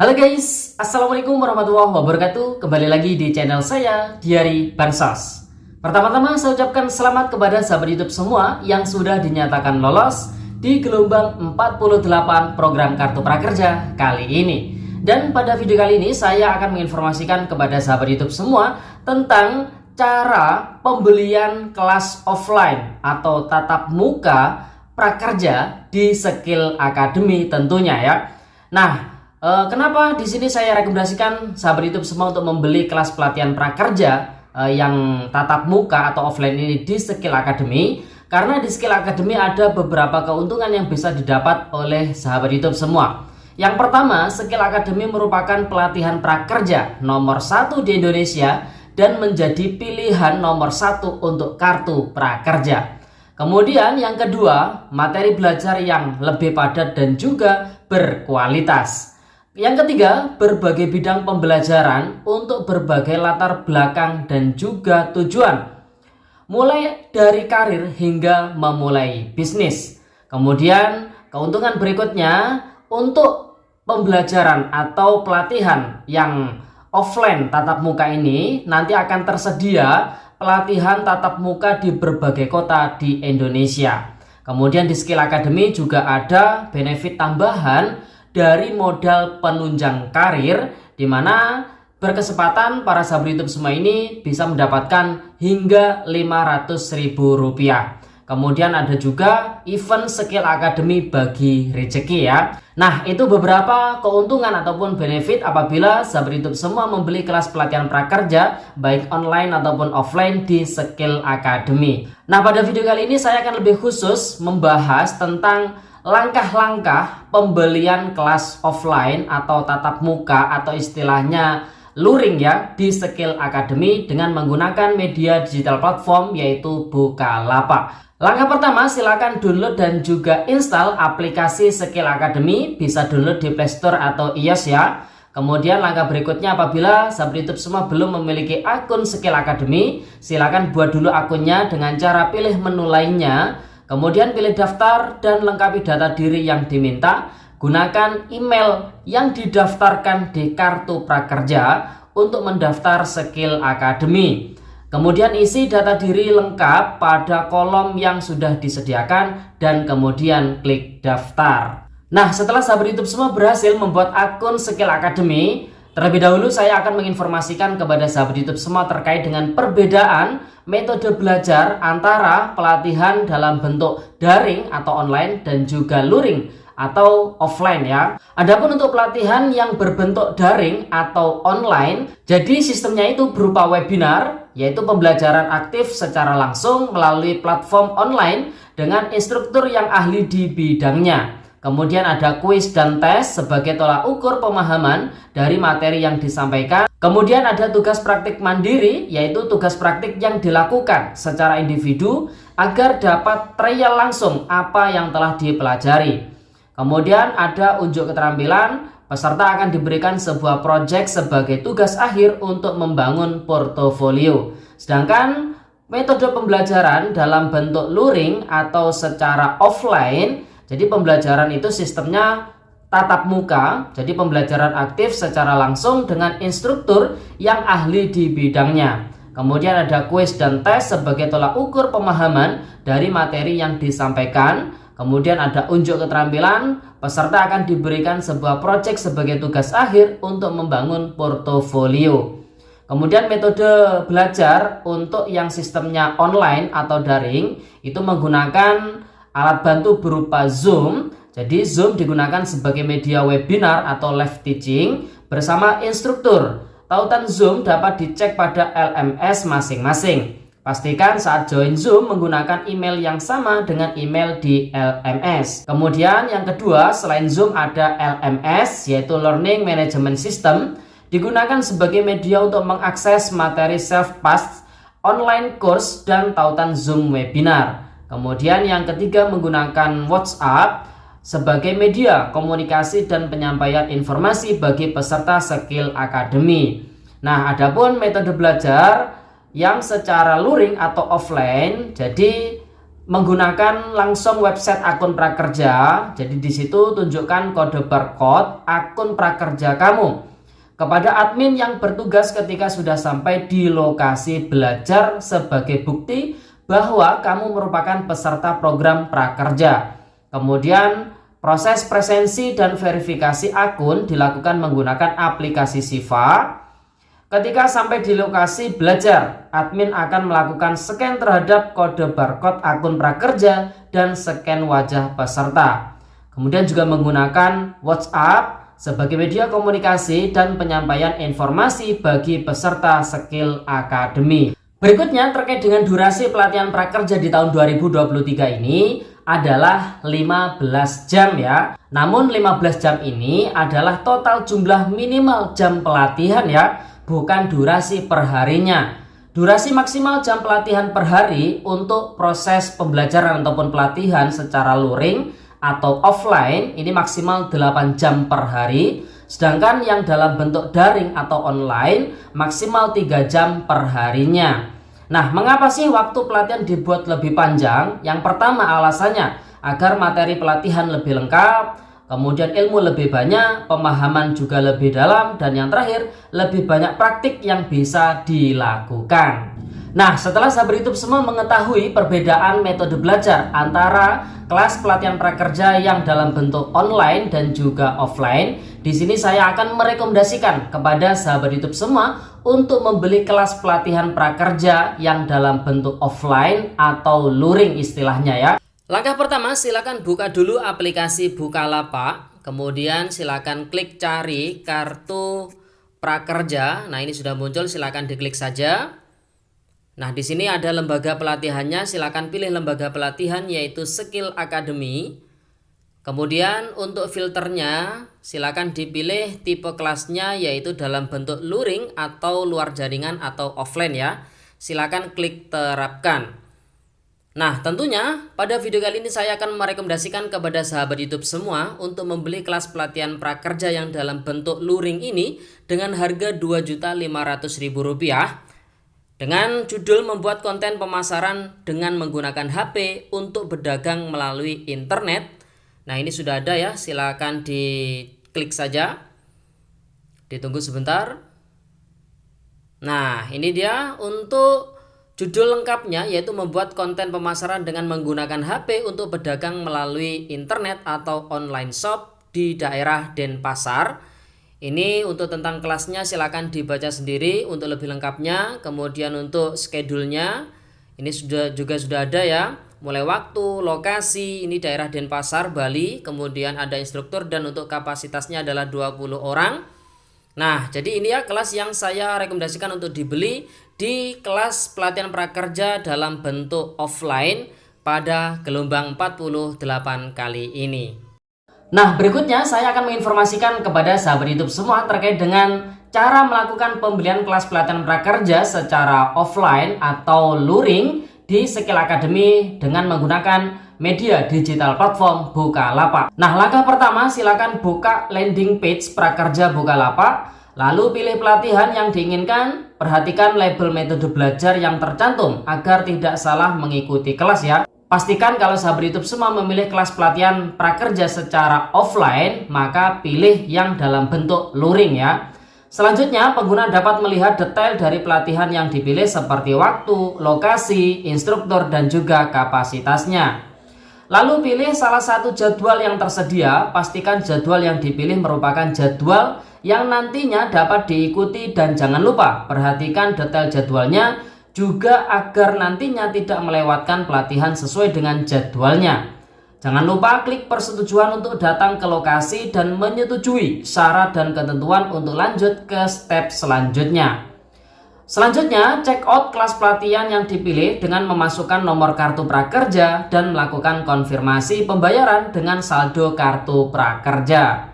Halo guys, Assalamualaikum warahmatullahi wabarakatuh. Kembali lagi di channel saya, Diari Bansos. Pertama-tama saya ucapkan selamat kepada sahabat YouTube semua yang sudah dinyatakan lolos di gelombang 48 program Kartu Prakerja kali ini. Dan pada video kali ini saya akan menginformasikan kepada sahabat YouTube semua tentang cara pembelian kelas offline atau tatap muka prakerja di Skill Academy tentunya ya. Nah, kenapa di sini saya rekomendasikan sahabat YouTube semua untuk membeli kelas pelatihan prakerja yang tatap muka atau offline ini di Skill Academy? Karena di Skill Academy ada beberapa keuntungan yang bisa didapat oleh sahabat YouTube semua. Yang pertama, Skill Academy merupakan pelatihan prakerja nomor 1 di Indonesia dan menjadi pilihan nomor 1 untuk kartu prakerja. Kemudian yang kedua, materi belajar yang lebih padat dan juga berkualitas. Yang ketiga, berbagai bidang pembelajaran untuk berbagai latar belakang dan juga tujuan. Mulai dari karir hingga memulai bisnis. Kemudian keuntungan berikutnya untuk pembelajaran atau pelatihan yang offline tatap muka ini nanti akan tersedia pelatihan tatap muka di berbagai kota di Indonesia. Kemudian di Skill Academy juga ada benefit tambahan dari modal penunjang karir, di mana berkesempatan para sahabat YouTube semua ini bisa mendapatkan hingga Rp500.000. Kemudian ada juga event Skill Academy bagi rezeki ya. Nah, itu beberapa keuntungan ataupun benefit apabila sahabat YouTube semua membeli kelas pelatihan prakerja baik online ataupun offline di Skill Academy. Nah, pada video kali ini saya akan lebih khusus membahas tentang langkah-langkah pembelian kelas offline atau tatap muka atau istilahnya luring ya di Skill Academy dengan menggunakan media digital platform yaitu Bukalapak. Langkah pertama, silakan download dan juga install aplikasi Skill Academy, bisa download di Play Store atau iOS ya. Kemudian langkah berikutnya, apabila sahabat YouTube semua belum memiliki akun Skill Academy, silakan buat dulu akunnya dengan cara pilih menu lainnya. Kemudian pilih daftar dan lengkapi data diri yang diminta. Gunakan email yang didaftarkan di kartu prakerja untuk mendaftar Skill Academy. Kemudian isi data diri lengkap pada kolom yang sudah disediakan dan kemudian klik daftar. Nah, setelah sahabat YouTube semua berhasil membuat akun Skill Academy, terlebih dahulu saya akan menginformasikan kepada sahabat YouTube semua terkait dengan perbedaan metode belajar antara pelatihan dalam bentuk daring atau online dan juga luring atau offline ya. Adapun untuk pelatihan yang berbentuk daring atau online, jadi sistemnya itu berupa webinar, yaitu pembelajaran aktif secara langsung melalui platform online dengan instruktur yang ahli di bidangnya. Kemudian ada kuis dan tes sebagai tolak ukur pemahaman dari materi yang disampaikan. Kemudian ada tugas praktik mandiri, yaitu tugas praktik yang dilakukan secara individu agar dapat trial langsung apa yang telah dipelajari. Kemudian ada unjuk keterampilan, peserta akan diberikan sebuah proyek sebagai tugas akhir untuk membangun portofolio. Sedangkan metode pembelajaran dalam bentuk luring atau secara offline, jadi pembelajaran itu sistemnya tatap muka, jadi pembelajaran aktif secara langsung dengan instruktur yang ahli di bidangnya. Kemudian ada kuis dan tes sebagai tolak ukur pemahaman dari materi yang disampaikan. Kemudian ada unjuk keterampilan, peserta akan diberikan sebuah proyek sebagai tugas akhir untuk membangun portofolio. Kemudian metode belajar untuk yang sistemnya online atau daring itu menggunakan alat bantu berupa Zoom. Jadi Zoom digunakan sebagai media webinar atau live teaching bersama instruktur. Tautan Zoom dapat dicek pada LMS masing-masing. Pastikan saat join Zoom menggunakan email yang sama dengan email di LMS. Kemudian yang kedua, selain Zoom ada LMS yaitu Learning Management System, digunakan sebagai media untuk mengakses materi self-paced, online course, dan tautan Zoom webinar. Kemudian yang ketiga menggunakan WhatsApp sebagai media komunikasi dan penyampaian informasi bagi peserta Skill Academy. Nah, adapun metode belajar yang secara luring atau offline, jadi menggunakan langsung website akun prakerja. Jadi di situ tunjukkan kode barcode akun prakerja kamu kepada admin yang bertugas ketika sudah sampai di lokasi belajar sebagai bukti bahwa kamu merupakan peserta program prakerja. Kemudian proses presensi dan verifikasi akun dilakukan menggunakan aplikasi Siva. Ketika sampai di lokasi belajar, admin akan melakukan scan terhadap kode barcode akun prakerja dan scan wajah peserta. Kemudian juga menggunakan WhatsApp sebagai media komunikasi dan penyampaian informasi bagi peserta Skill Academy. Berikutnya terkait dengan durasi pelatihan prakerja di tahun 2023 ini adalah 15 jam ya. Namun 15 jam ini adalah total jumlah minimal jam pelatihan ya, bukan durasi perharinya. Durasi maksimal jam pelatihan per hari untuk proses pembelajaran ataupun pelatihan secara luring atau offline ini maksimal 8 jam per hari. Sedangkan yang dalam bentuk daring atau online maksimal 3 jam per harinya. Nah, mengapa sih waktu pelatihan dibuat lebih panjang? Yang pertama alasannya agar materi pelatihan lebih lengkap, kemudian ilmu lebih banyak, pemahaman juga lebih dalam, dan yang terakhir lebih banyak praktik yang bisa dilakukan. Nah, setelah sahabat YouTube semua mengetahui perbedaan metode belajar antara kelas pelatihan prakerja yang dalam bentuk online dan juga offline, di sini saya akan merekomendasikan kepada sahabat YouTube semua untuk membeli kelas pelatihan prakerja yang dalam bentuk offline atau luring istilahnya ya. Langkah pertama, silakan buka dulu aplikasi Bukalapak, kemudian silakan klik cari kartu prakerja. Nah, ini sudah muncul, silakan diklik saja. Nah, di sini ada lembaga pelatihannya, silakan pilih lembaga pelatihan yaitu Skill Academy. Kemudian untuk filternya silakan dipilih tipe kelasnya yaitu dalam bentuk luring atau luar jaringan atau offline ya. Silakan klik terapkan. Nah, tentunya pada video kali ini saya akan merekomendasikan kepada sahabat YouTube semua untuk membeli kelas pelatihan prakerja yang dalam bentuk luring ini dengan harga Rp2.500.000 dengan judul membuat konten pemasaran dengan menggunakan HP untuk berdagang melalui internet. Nah, ini sudah ada ya, silakan diklik saja. Ditunggu sebentar. Nah, ini dia untuk judul lengkapnya yaitu membuat konten pemasaran dengan menggunakan HP untuk berdagang melalui internet atau online shop di daerah Denpasar. Ini untuk tentang kelasnya silakan dibaca sendiri untuk lebih lengkapnya. Kemudian untuk schedule-nya ini sudah ada ya. Mulai waktu, lokasi, ini daerah Denpasar, Bali. Kemudian ada instruktur dan untuk kapasitasnya adalah 20 orang. Nah, jadi ini ya kelas yang saya rekomendasikan untuk dibeli di kelas pelatihan prakerja dalam bentuk offline pada gelombang 48 kali ini. Nah, berikutnya saya akan menginformasikan kepada sahabat YouTube semua terkait dengan cara melakukan pembelian kelas pelatihan prakerja secara offline atau luring di Skill Academy dengan menggunakan media digital platform Bukalapak. Nah, langkah pertama silakan buka landing page prakerja Bukalapak, lalu pilih pelatihan yang diinginkan. Perhatikan label metode belajar yang tercantum agar tidak salah mengikuti kelas ya. Pastikan kalau sahabat YouTube semua memilih kelas pelatihan prakerja secara offline, maka pilih yang dalam bentuk luring ya. Selanjutnya, pengguna dapat melihat detail dari pelatihan yang dipilih seperti waktu, lokasi, instruktur, dan juga kapasitasnya. Lalu pilih salah satu jadwal yang tersedia, pastikan jadwal yang dipilih merupakan jadwal yang nantinya dapat diikuti dan jangan lupa perhatikan detail jadwalnya juga agar nantinya tidak melewatkan pelatihan sesuai dengan jadwalnya. Jangan lupa klik persetujuan untuk datang ke lokasi dan menyetujui syarat dan ketentuan untuk lanjut ke step selanjutnya. Selanjutnya, check out kelas pelatihan yang dipilih dengan memasukkan nomor kartu prakerja dan melakukan konfirmasi pembayaran dengan saldo kartu prakerja.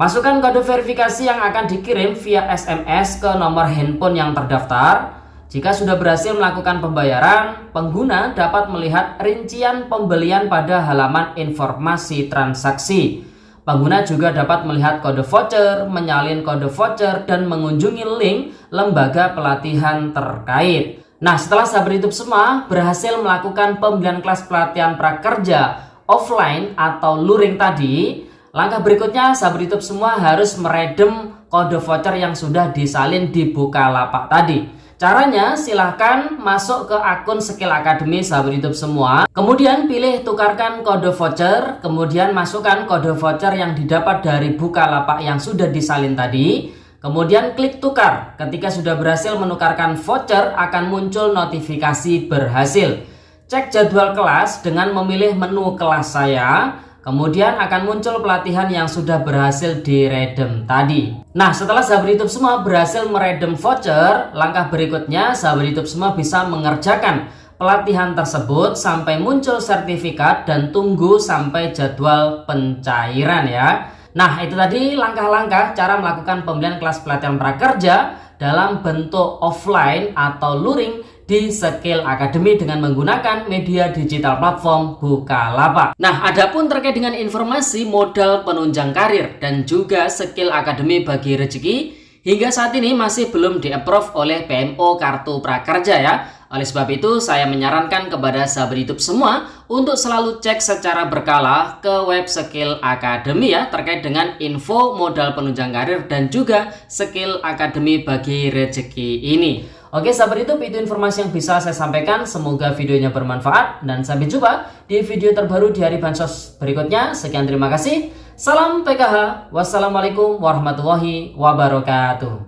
Masukkan kode verifikasi yang akan dikirim via SMS ke nomor handphone yang terdaftar. Jika sudah berhasil melakukan pembayaran, pengguna dapat melihat rincian pembelian pada halaman informasi transaksi. Pengguna juga dapat melihat kode voucher, menyalin kode voucher, dan mengunjungi link lembaga pelatihan terkait. Nah, setelah sahabat YouTube semua berhasil melakukan pembelian kelas pelatihan prakerja offline atau luring tadi, langkah berikutnya sahabat YouTube semua harus meredam kode voucher yang sudah disalin di Bukalapak tadi. Caranya silahkan masuk ke akun Skill Academy sahabat YouTube semua, kemudian pilih tukarkan kode voucher, kemudian masukkan kode voucher yang didapat dari Bukalapak yang sudah disalin tadi, kemudian klik tukar. Ketika sudah berhasil menukarkan voucher akan muncul notifikasi berhasil. Cek jadwal kelas dengan memilih menu kelas saya. Kemudian akan muncul pelatihan yang sudah berhasil diredem tadi. Nah, setelah sahabat YouTube semua berhasil meredem voucher, langkah berikutnya sahabat YouTube semua bisa mengerjakan pelatihan tersebut sampai muncul sertifikat dan tunggu sampai jadwal pencairan ya. Nah, itu tadi langkah-langkah cara melakukan pembelian kelas pelatihan prakerja dalam bentuk offline atau luring di Skill Academy dengan menggunakan media digital platform Bukalapak. Nah, adapun terkait dengan informasi modal penunjang karir dan juga Skill Academy bagi rezeki, hingga saat ini masih belum di-approve oleh PMO Kartu Prakerja ya. Oleh sebab itu, saya menyarankan kepada sahabat YouTube semua untuk selalu cek secara berkala ke web Skill Academy ya, terkait dengan info modal penunjang karir dan juga Skill Academy bagi rezeki ini. Oke sahabat YouTube, itu informasi yang bisa saya sampaikan. Semoga videonya bermanfaat dan sampai jumpa di video terbaru di hari Bansos berikutnya. Sekian, terima kasih. Salam PKH. Wassalamualaikum warahmatullahi wabarakatuh.